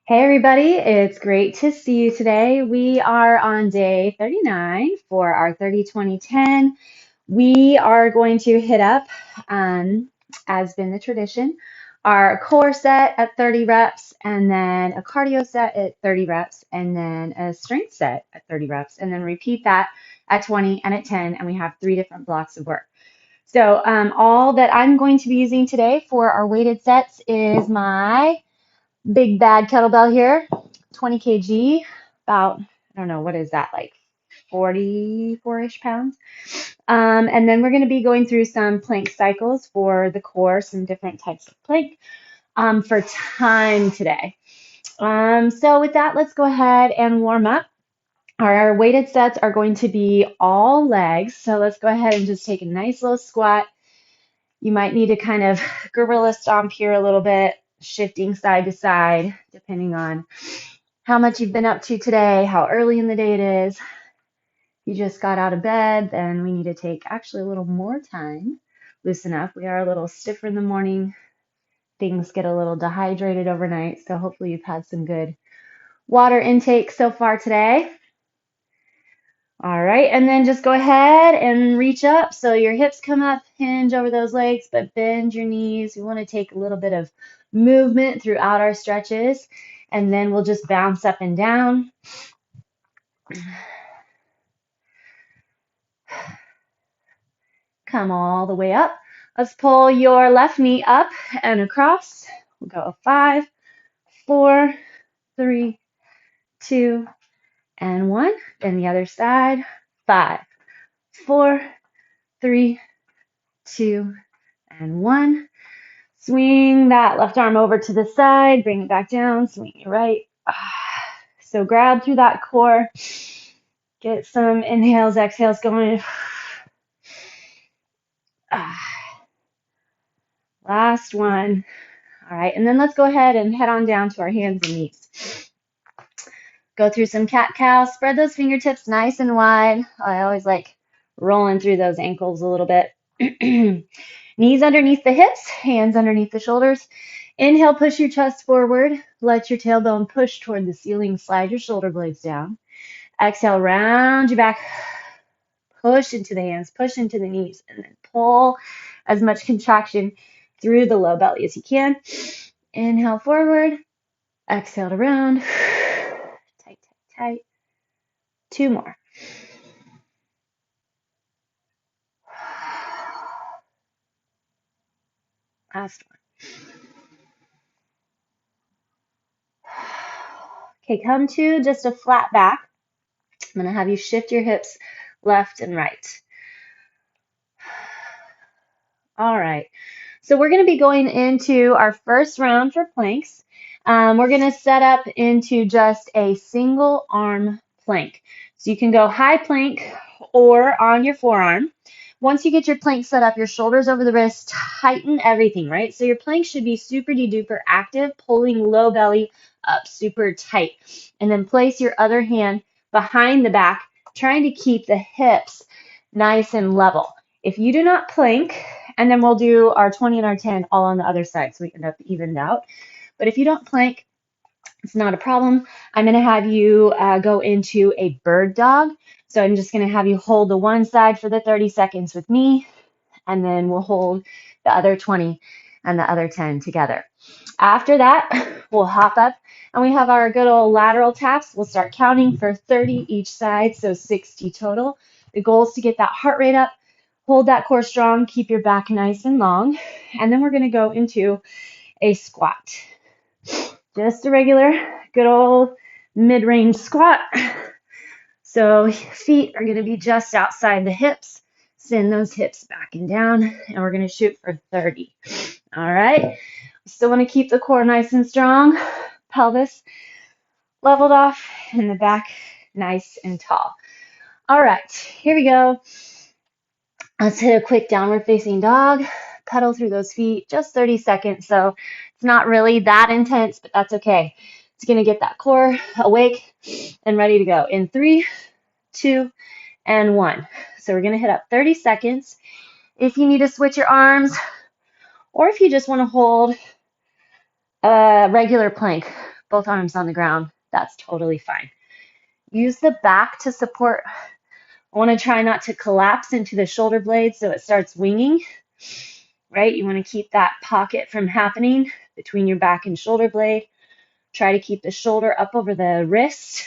Hey everybody, it's great to see you today. We are on day 39 for our 30-20-10. We are going to hit up, as been the tradition, our core set at 30 reps, and then a cardio set at 30 reps, and then a strength set at 30 reps, and then repeat that at 20 and at 10, and we have 3 different blocks of work. So all that I'm going to be using today for our weighted sets is my big bad kettlebell here, 20 kg, about, I don't know, what is that, like 44-ish pounds. And then we're going to be going through some plank cycles for the core, some different types of plank for time today. So with that, let's go ahead and warm up. Our weighted sets are going to be all legs. So let's go ahead and just take a nice little squat. You might need to kind of gorilla stomp here a little bit, shifting side to side, depending on how much you've been up to today, how early in the day it is. You just got out of bed, then we need to take actually a little more time. Loosen up. We are a little stiffer in the morning. Things get a little dehydrated overnight, so hopefully you've had some good water intake so far today. All right, and then just go ahead and reach up. So your hips come up, hinge over those legs, but bend your knees. We want to take a little bit of movement throughout our stretches, and then we'll just bounce up and down. Come all the way up. Let's pull your left knee up and across. We'll go 5, 4, 3, 2, and 1. Then the other side. 5, 4, 3, 2, and 1. Swing that left arm over to the side, bring it back down, swing your right. So grab through that core. Get some inhales, exhales going. Last one. All right, and then let's go ahead and head on down to our hands and knees. Go through some cat-cow. Spread those fingertips nice and wide. I always like rolling through those ankles a little bit. Knees underneath the hips, hands underneath the shoulders. Inhale, push your chest forward. Let your tailbone push toward the ceiling. Slide your shoulder blades down. Exhale, round your back. Push into the hands, push into the knees, and then pull as much contraction through the low belly as you can. Inhale forward. Exhale to round. Tight, tight, tight. 2 more. Last one. Okay, come to just a flat back. I'm going to have you shift your hips left and right. All right. So we're going to be going into our first round for planks. We're going to set up into just a single arm plank. So you can go high plank or on your forearm. Once you get your plank set up, your shoulders over the wrist, tighten everything, right? So your plank should be super duper active, pulling low belly up super tight. And then place your other hand behind the back, trying to keep the hips nice and level. If you do not plank, and then we'll do our 20 and our 10 all on the other side so we end up evened out. But if you don't plank, it's not a problem. I'm going to have you go into a bird dog. So I'm just going to have you hold the one side for the 30 seconds with me, and then we'll hold the other 20 and the other 10 together. After that, we'll hop up, and we have our good old lateral taps. We'll start counting for 30 each side, so 60 total. The goal is to get that heart rate up. Hold that core strong, keep your back nice and long, and then we're going to go into a squat. Just a regular, good old mid-range squat. So feet are going to be just outside the hips. Send those hips back and down, and we're going to shoot for 30. All right. Still want to keep the core nice and strong. Pelvis leveled off, and the back nice and tall. All right, here we go. Let's hit a quick downward facing dog. Pedal through those feet, just 30 seconds. So it's not really that intense, but that's okay. It's going to get that core awake and ready to go in 3, 2, and 1. So we're going to hit up 30 seconds. If you need to switch your arms, or if you just want to hold a regular plank, both arms on the ground, that's totally fine. Use the back to support. I want to try not to collapse into the shoulder blade so it starts winging, right? You want to keep that pocket from happening between your back and shoulder blade. Try to keep the shoulder up over the wrist.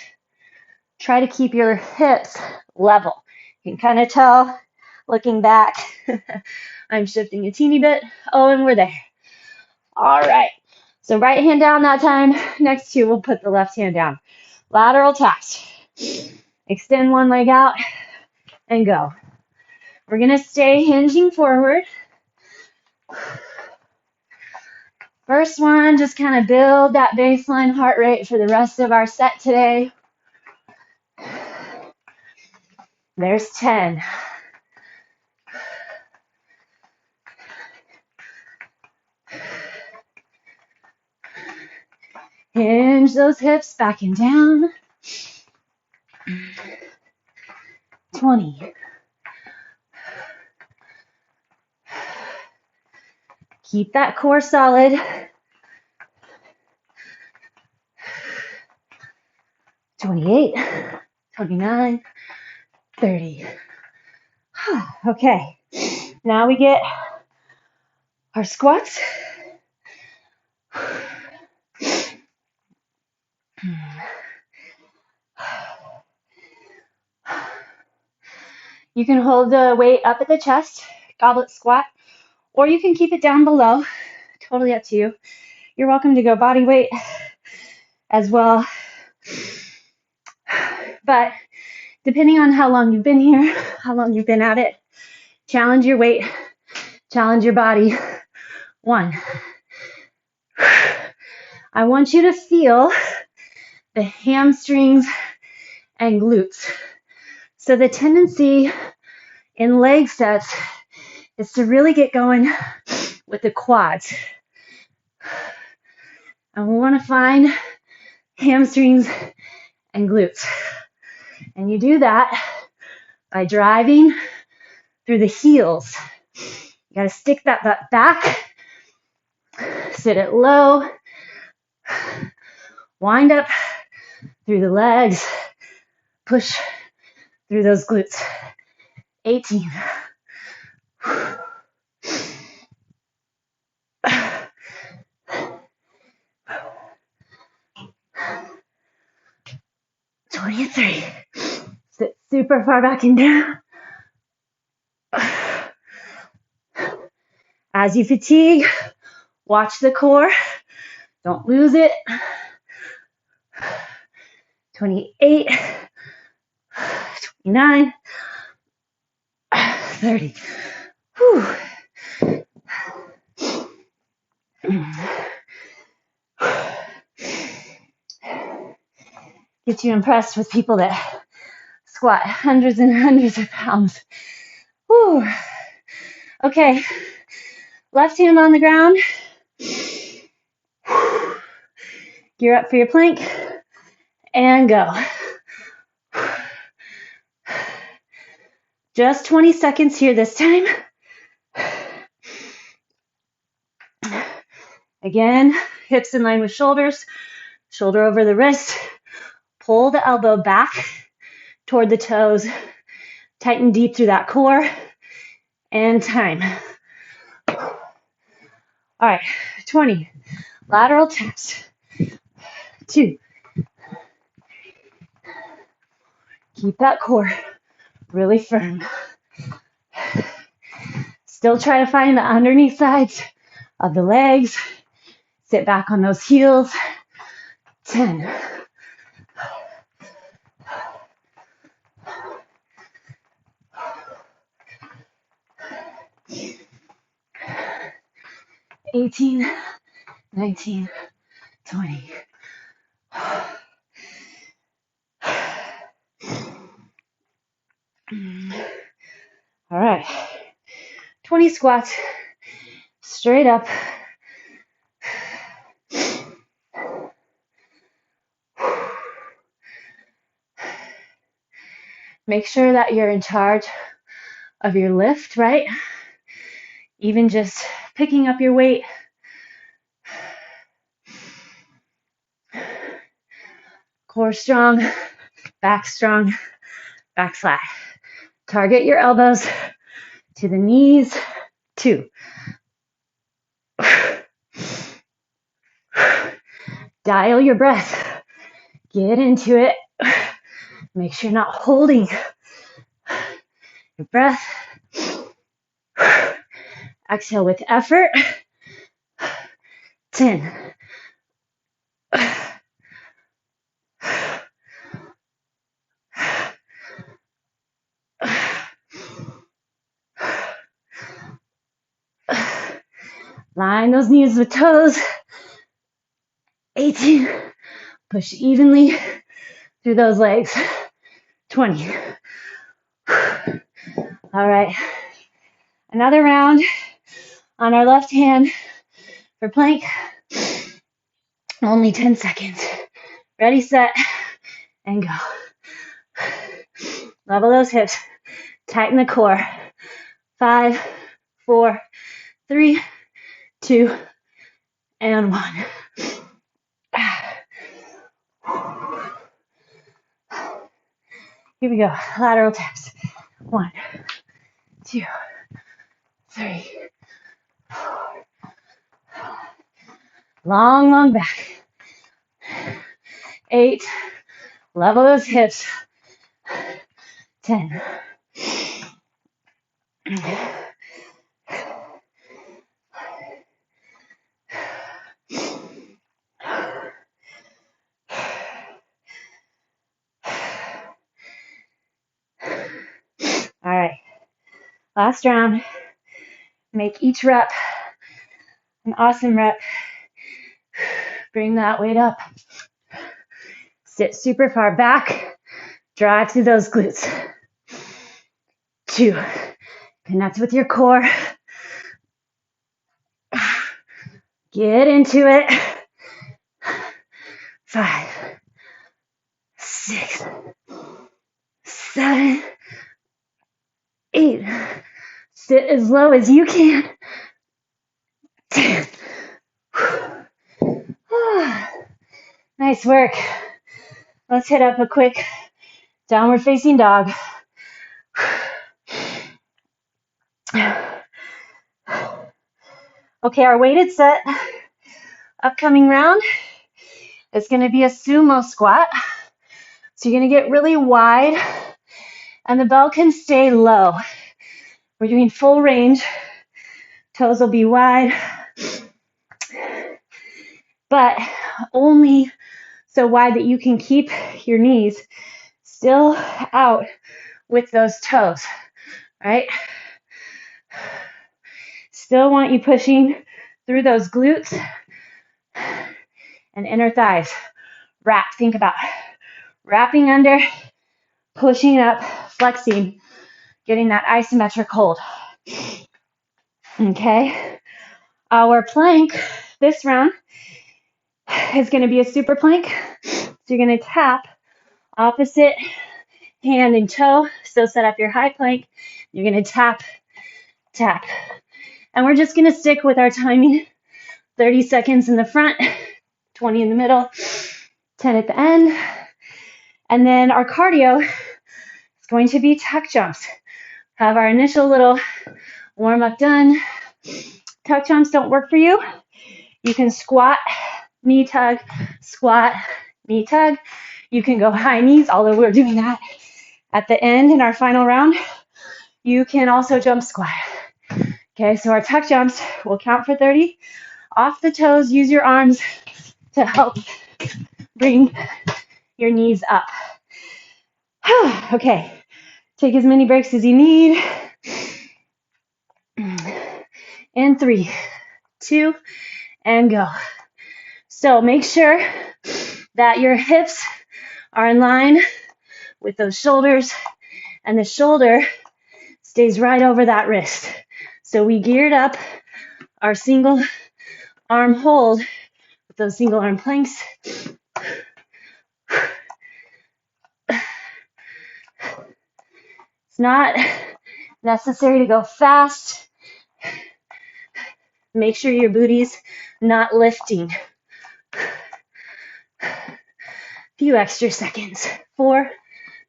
Try to keep your hips level. You can kind of tell looking back. I'm shifting a teeny bit. Oh, and we're there. All right. So right hand down that time. Next two, we'll put the left hand down. Lateral taps. Extend one leg out and go. We're going to stay hinging forward. First one, just kind of build that baseline heart rate for the rest of our set today. There's 10. Hinge those hips back and down. 20. Keep that core solid. 28, 29, 30. Okay, now we get our squats. You can hold the weight up at the chest, goblet squat, or you can keep it down below. Totally up to you. You're welcome to go body weight as well. But depending on how long you've been here, how long you've been at it, challenge your weight, challenge your body. 1. I want you to feel the hamstrings and glutes. So the tendency in leg sets is to really get going with the quads. And we want to find hamstrings and glutes. And you do that by driving through the heels. You got to stick that butt back, sit it low, wind up through the legs, push through those glutes. 18. 23. Sit super far back and down. As you fatigue, watch the core. Don't lose it. 28, 29, 30. Whew. Get you impressed with people that squat hundreds and hundreds of pounds. Whew. Okay, left hand on the ground. Gear up for your plank and go. Just 20 seconds here this time. Again, hips in line with shoulders, shoulder over the wrist. Pull the elbow back toward the toes. Tighten deep through that core. And time. All right, 20. Lateral taps. 2. Keep that core really firm. Still try to find the underneath sides of the legs. Sit back on those heels. 10. 18, 19, 20. All right. 20 squats. Straight up. Make sure that you're in charge of your lift, right? Even just picking up your weight. Core strong, back strong, back flat. Target your elbows to the knees. 2. Dial your breath. Get into it. Make sure you're not holding your breath. Exhale with effort. 10. Line those knees with toes. 18. Push evenly through those legs. 20. All right. Another round on our left hand for plank. Only 10 seconds. Ready, set, and go. Level those hips. Tighten the core. 5, 4, 3, 2, and 1. Here we go. Lateral taps. 1, 2, 3, 4. Long, long back. 8. Level those hips. 10. All right. Last round. Make each rep an awesome rep. Bring that weight up. Sit super far back. Drive through those glutes. 2. Connect with your core. Get into it. 5, 6, 7, 8. Sit as low as you can. 10. Nice work. Let's hit up a quick downward facing dog. Okay, our weighted set upcoming round is going to be a sumo squat. So you're going to get really wide and the bell can stay low. We're doing full range. Toes will be wide, but only so wide that you can keep your knees still out with those toes, right? Still want you pushing through those glutes and inner thighs. Wrap, think about wrapping under, pushing up, flexing, getting that isometric hold. Okay, our plank this round is going to be a super plank. So you're going to tap opposite hand and toe. So set up your high plank. You're going to tap, tap. And we're just going to stick with our timing. 30 seconds in the front, 20 in the middle, 10 at the end. And then our cardio is going to be tuck jumps. Have our initial little warm up done. Tuck jumps don't work for you. You can squat, knee tug, squat, knee tug. You can go high knees, although we're doing that at the end in our final round. You can also jump squat. Okay, so our tuck jumps will count for 30. Off the toes, use your arms to help bring your knees up. Okay, take as many breaks as you need. In 3, 2, and go. So make sure that your hips are in line with those shoulders and the shoulder stays right over that wrist. So we geared up our single arm hold with those single arm planks. It's not necessary to go fast. Make sure your booty's not lifting. Few extra seconds. 4,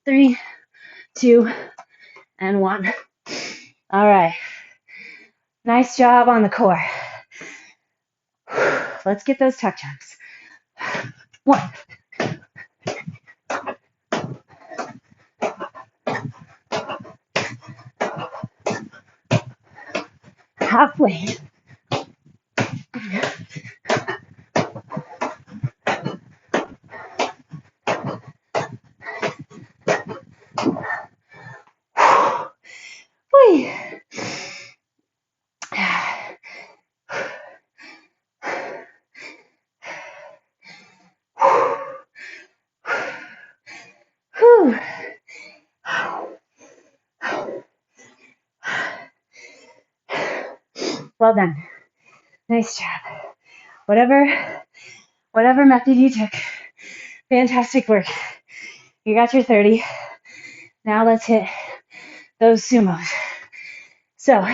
3, 2, and 1. All right. Nice job on the core. Let's get those tuck jumps. 1. Halfway. Whee. Whew. Well done. Nice job. Whatever method you took, fantastic work. You got your 30. Now let's hit those sumos. So,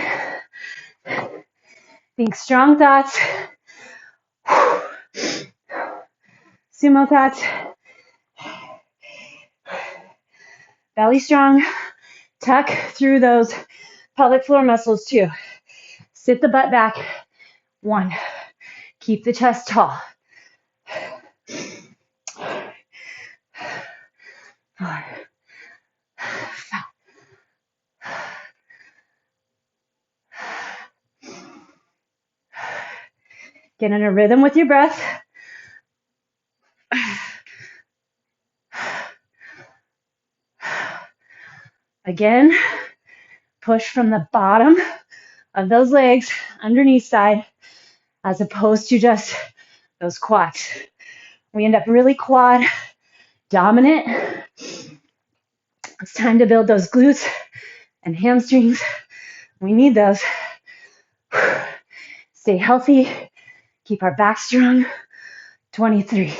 think strong thoughts, sumo thoughts, belly strong, tuck through those pelvic floor muscles too. Sit the butt back. 1. Keep the chest tall. 4, 5. Get in a rhythm with your breath. Again, push from the bottom of those legs, underneath side, as opposed to just those quads. We end up really quad dominant. It's time to build those glutes and hamstrings. We need those. Stay healthy. Keep our back strong. 23.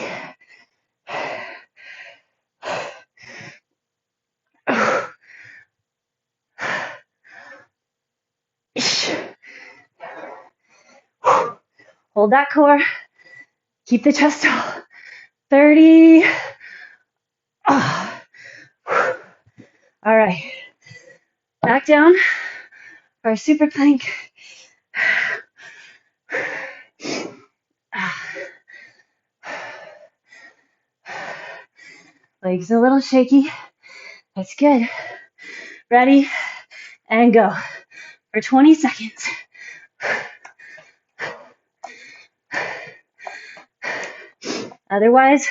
Hold that core. Keep the chest tall. 30. Oh. All right. Back down for our super plank. Legs a little shaky. That's good. Ready and go for 20 seconds. Otherwise,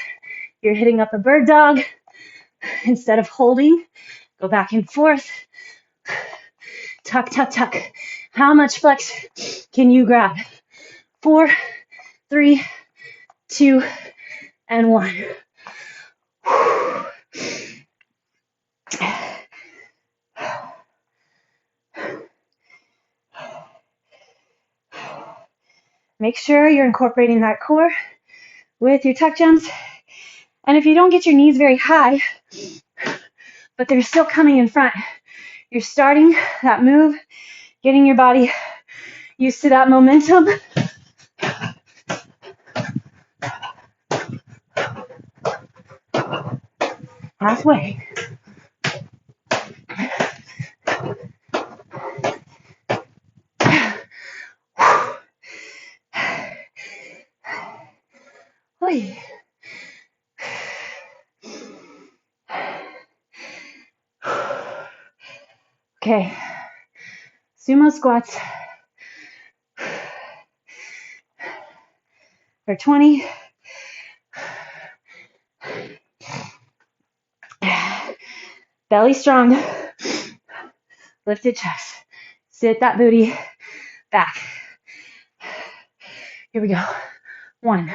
you're hitting up a bird dog. Instead of holding, go back and forth. Tuck, tuck, tuck. How much flex can you grab? 4, 3, 2, and 1. Make sure you're incorporating that core with your tuck jumps. And if you don't get your knees very high, but they're still coming in front, you're starting that move, getting your body used to that momentum. Halfway. Okay, sumo squats for 20. Belly strong, lifted chest. Sit that booty back. Here we go. 1,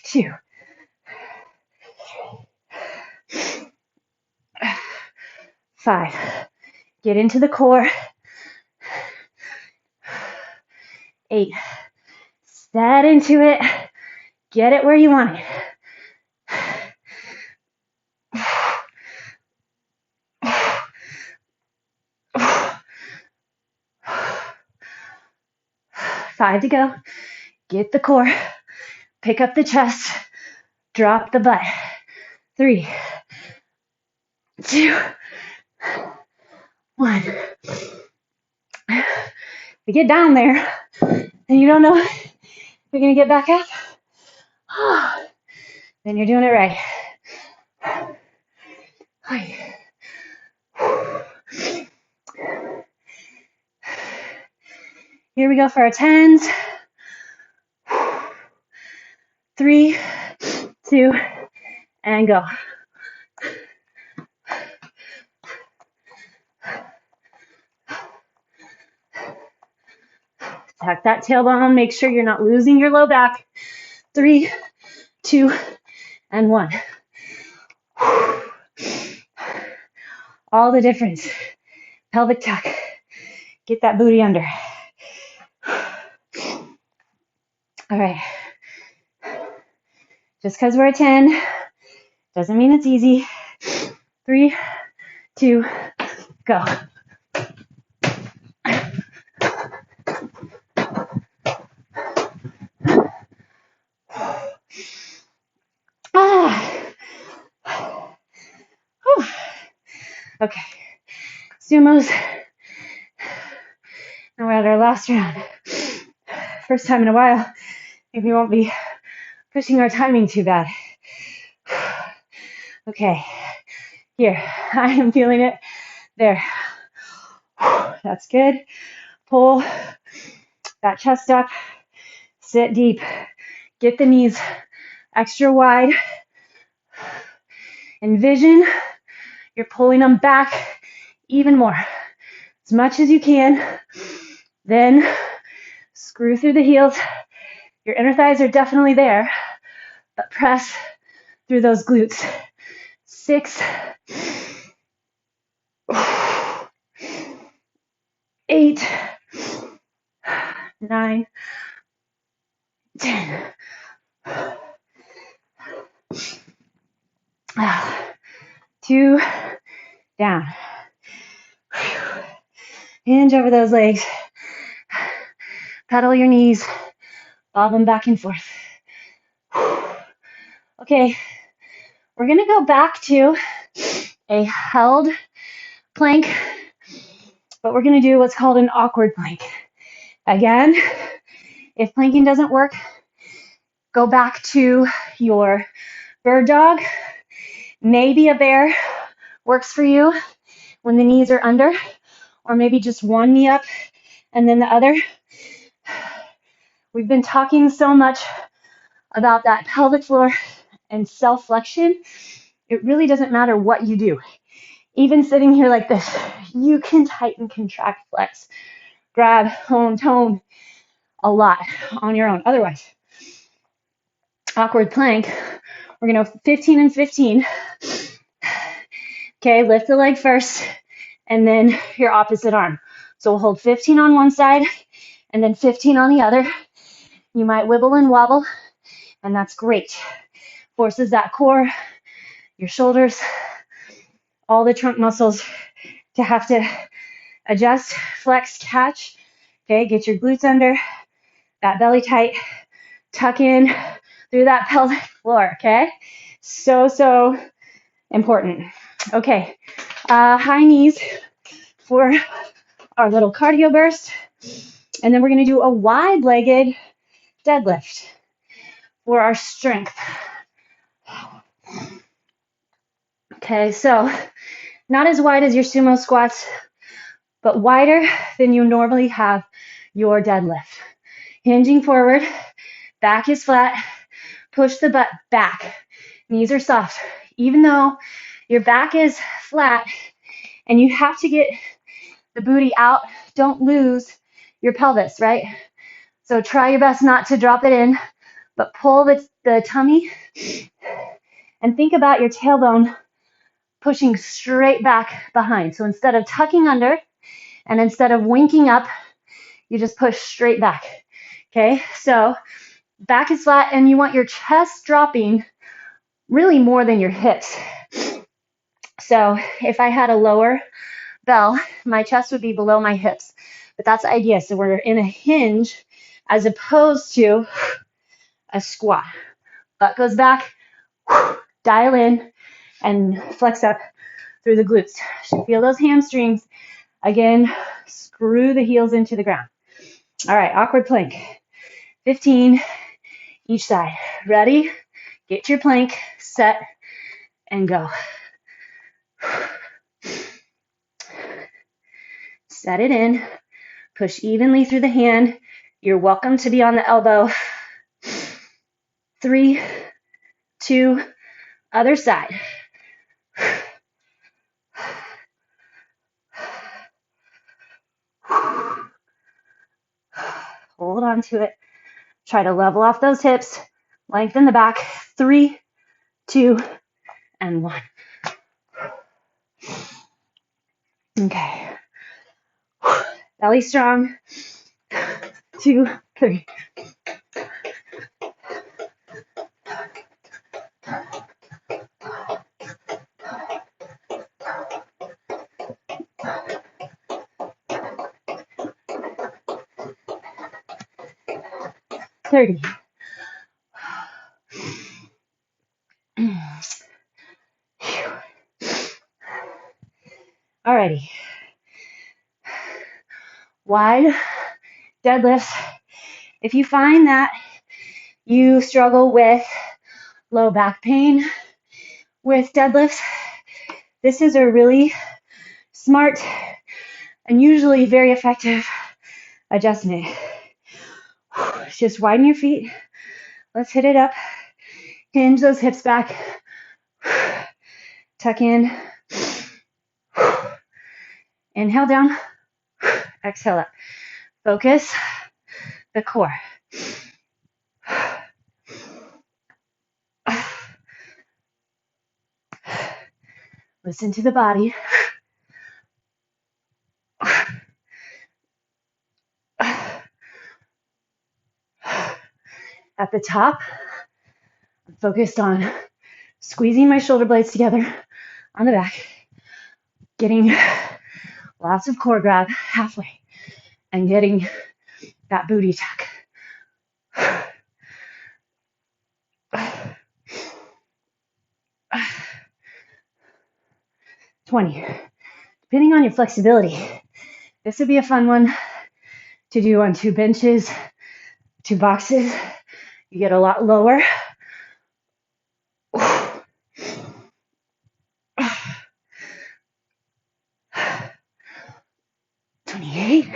2, 5. Get into the core. 8. Set into it. Get it where you want it. 5 to go. Get the core. Pick up the chest. Drop the butt. 3, 2, 1. You get down there and you don't know if you're going to get back up, then you're doing it right. Here we go for our 10s. 3, 2, and go. Tuck that tailbone. Make sure you're not losing your low back. 3, 2, and 1. All the difference. Pelvic tuck. Get that booty under. All right. Just because we're a 10 doesn't mean it's easy. 3, 2, go. Okay. Sumos. Now we're at our last round. First time in a while. Maybe we won't be pushing our timing too bad. Okay. Here. I am feeling it. There. That's good. Pull that chest up. Sit deep. Get the knees extra wide. Envision you're pulling them back even more. As much as you can. Then screw through the heels. Your inner thighs are definitely there, but press through those glutes. 6, 8, 9, 10. 2, down. Hinge over those legs. Pedal your knees. Bob them back and forth. Okay, we're going to go back to a held plank, but we're going to do what's called an awkward plank. Again, if planking doesn't work, go back to your bird dog. Maybe a bear works for you when the knees are under, or maybe just one knee up and then the other. We've been talking so much about that pelvic floor and self-flexion. It really doesn't matter what you do. Even sitting here like this, you can tighten, contract, flex, grab, hone, tone a lot on your own. Otherwise, awkward plank, we're going to 15 and 15. Okay, lift the leg first and then your opposite arm. So we'll hold 15 on one side and then 15 on the other. You might wibble and wobble, and that's great. Forces that core, your shoulders, all the trunk muscles to have to adjust, flex, catch. Okay, get your glutes under, that belly tight, tuck in through that pelvic floor, okay? So important. Okay, high knees for our little cardio burst. And then we're going to do a wide-legged deadlift for our strength. Okay, so not as wide as your sumo squats, but wider than you normally have your deadlift. Hinging forward, back is flat, push the butt back. Knees are soft. Even though your back is flat and you have to get the booty out, don't lose your pelvis, right? So try your best not to drop it in, but pull the tummy and think about your tailbone pushing straight back behind. So instead of tucking under and instead of winking up, you just push straight back. Okay, so back is flat and you want your chest dropping really more than your hips. So if I had a lower bell, my chest would be below my hips, but that's the idea. So we're in a hinge as opposed to a squat. Butt goes back, Dial in and flex up through the glutes. Should feel those hamstrings. Again, screw the heels into the ground. All right, awkward plank. 15 each side. Ready? Get your plank, set, and go. Set it in. Push evenly through the hand. You're welcome to be on the elbow. 3, 2, other side. Hold on to it. Try to level off those hips. Lengthen the back. 3, 2, and 1. Okay. Belly strong. 2, 3. $30. Alrighty. Wide deadlifts. If you find that you struggle with low back pain with deadlifts, this is a really smart and usually very effective adjustment. Just widen your feet. Let's hit it up. Hinge those hips back. Tuck in. Inhale down. Exhale up. Focus the core. Listen to the body. At the top, I'm focused on squeezing my shoulder blades together on the back, getting lots of core grab halfway, and getting that booty tuck. 20. Depending on your flexibility, this would be a fun one to do on 2 benches, 2 boxes. You get a lot lower. 28.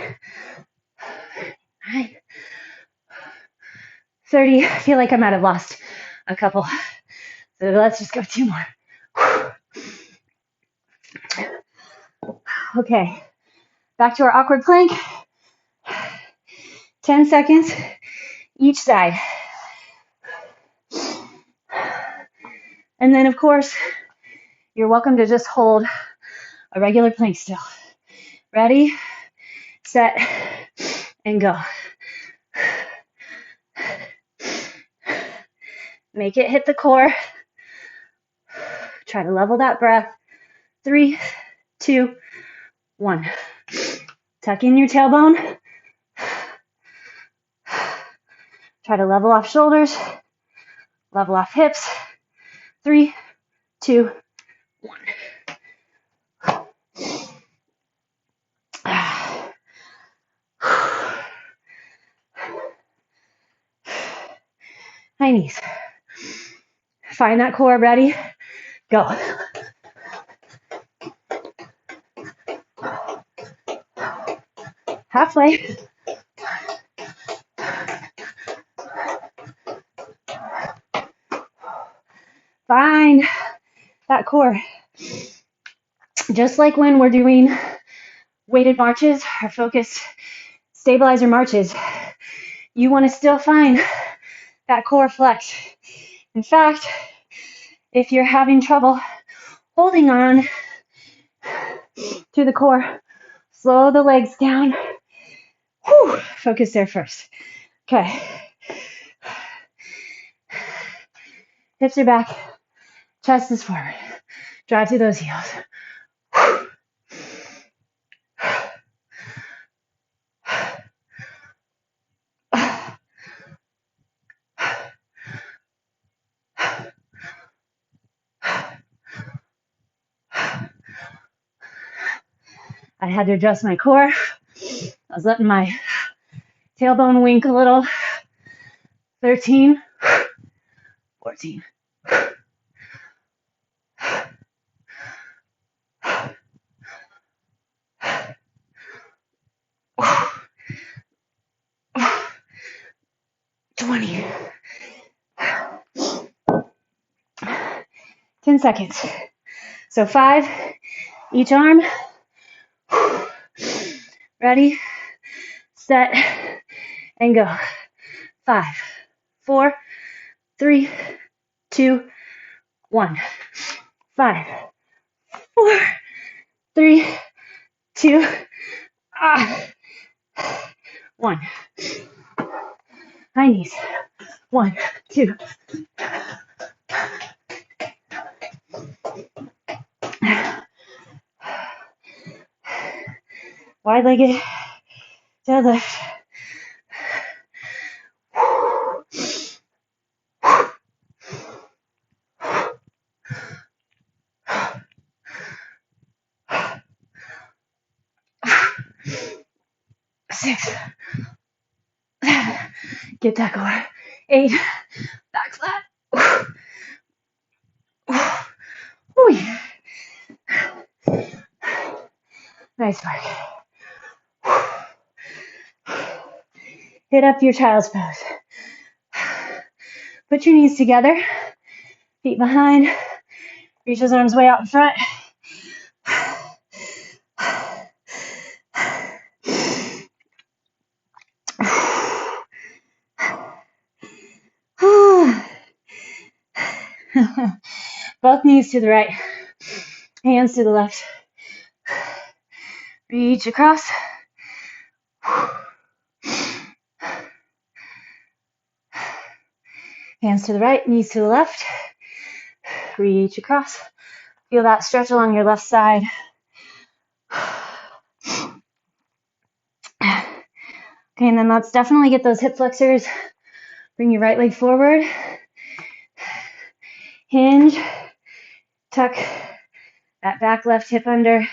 9. 30. I feel like I might have lost a couple. So let's just go 2 more. Okay. Back to our awkward plank. 10 seconds each side. And then, of course, you're welcome to just hold a regular plank still. Ready, set, and go. Make it hit the core. Try to level that breath. 3, 2, 1. Tuck in your tailbone. Try to level off shoulders. Level off hips. 3, 2, 1. High knees. Find that core, ready? Go. Halfway. Find that core. Just like when we're doing weighted marches or focused stabilizer marches, you want to still find that core flex. In fact, if you're having trouble holding on to the core, slow the legs down. Whew, focus there first. Okay. Hips are back. Chest is forward. Drive through those heels. I had to adjust my core. I was letting my tailbone wink a little. 13, 14. 20. 10 seconds. So 5, each arm. Ready, set, and go. 5, 4, 3, 2, 1. 5, 4, 3, 2, 1. High knees. 1, 2. Wide-legged deadlift. Six. Get that core. 8. Back flat. Nice work. Hit up your child's pose. Put your knees together. Feet behind. Reach those arms way out in front. Both knees to the right. Hands to the left. Reach across. Hands to the right, knees to the left. Reach across. Feel that stretch along your left side. Okay, and then let's definitely get those hip flexors. Bring your right leg forward. Hinge. Tuck that back left hip under.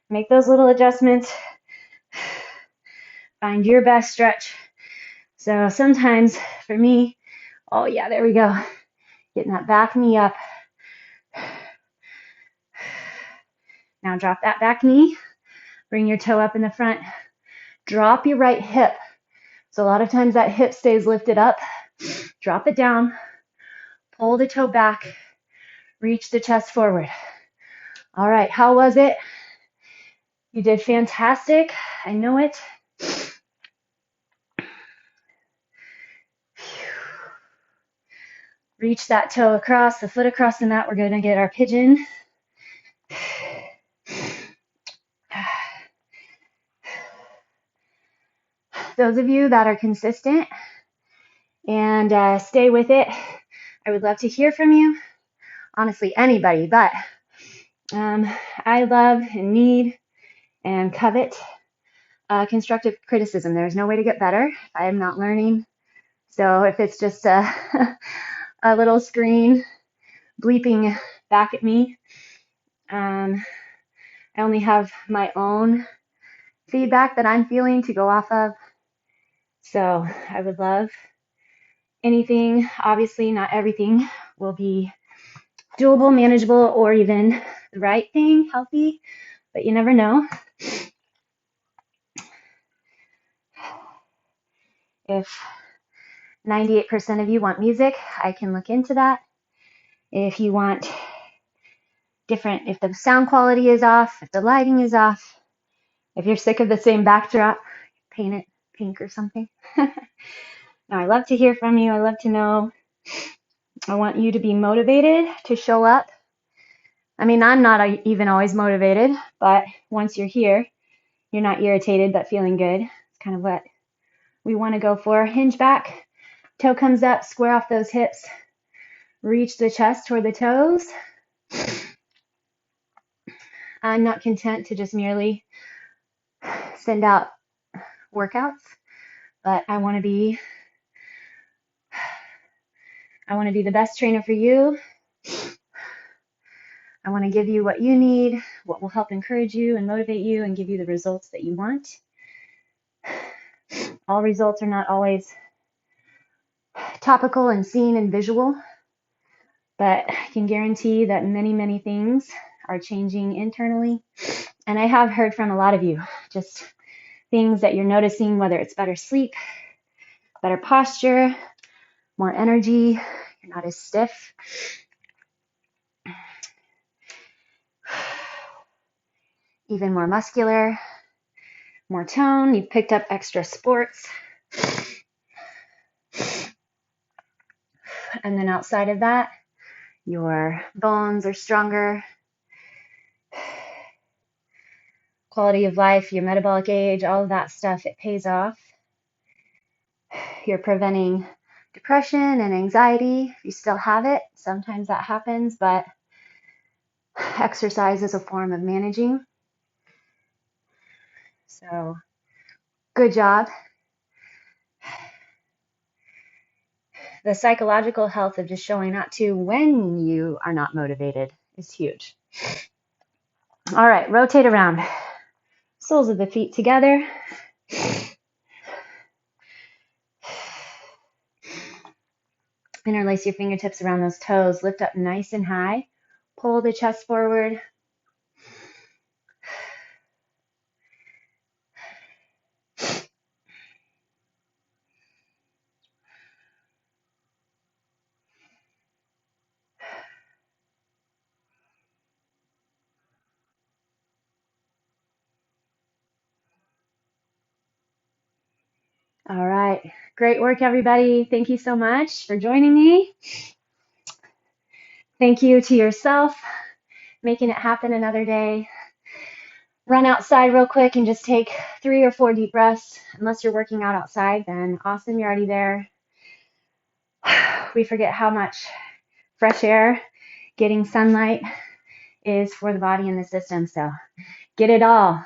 Make those little adjustments. Find your best stretch. So sometimes for me, oh yeah, there we go. Getting that back knee up. Now drop that back knee. Bring your toe up in the front. Drop your right hip. So a lot of times that hip stays lifted up. Drop it down. Pull the toe back. Reach the chest forward. All right, how was it? You did fantastic. I know it. Reach that toe across, the foot across the mat. We're going to get our pigeon. Those of you that are consistent and stay with it, I would love to hear from you. Honestly, anybody, but I love and need and covet constructive criticism. There's no way to get better. I am not learning. So if it's just a little screen bleeping back at me, I only have my own feedback that I'm feeling to go off of. So I would love anything. Obviously, not everything will be doable, manageable, or even the right thing, healthy, but you never know. If 98% of you want music, I can look into that. If you want different, if the sound quality is off, if the lighting is off, if you're sick of the same backdrop, paint it pink or something. Now, I love to hear from you. I love to know. I want you to be motivated to show up. I mean, I'm not even always motivated, but once you're here, you're not irritated, but feeling good. It's kind of what we want to go for. Hinge back, toe comes up, square off those hips, reach the chest toward the toes. I'm not content to just merely send out workouts, but I want to be I want to be the best trainer for you. I want to give you what you need, what will help encourage you and motivate you and give you the results that you want. All results are not always topical and seen and visual, but I can guarantee that many, many things are changing internally. And I have heard from a lot of you, just things that you're noticing, whether it's better sleep, better posture, more energy, you're not as stiff. Even more muscular, more tone, you've picked up extra sports. And then outside of that, your bones are stronger, quality of life, your metabolic age, all of that stuff, it pays off. You're preventing depression and anxiety if you still have it. Sometimes that happens, but exercise is a form of managing. So, good job. The psychological health of just showing up to when you are not motivated is huge. All right, rotate around. Soles of the feet together. Interlace your fingertips around those toes. Lift up nice and high. Pull the chest forward. All right. Great work, everybody. Thank you so much for joining me. Thank you to yourself, making it happen another day. Run outside real quick and just take 3 or 4 deep breaths. Unless you're working out outside, then awesome, you're already there. We forget how much fresh air, getting sunlight is for the body and the system. So get it all.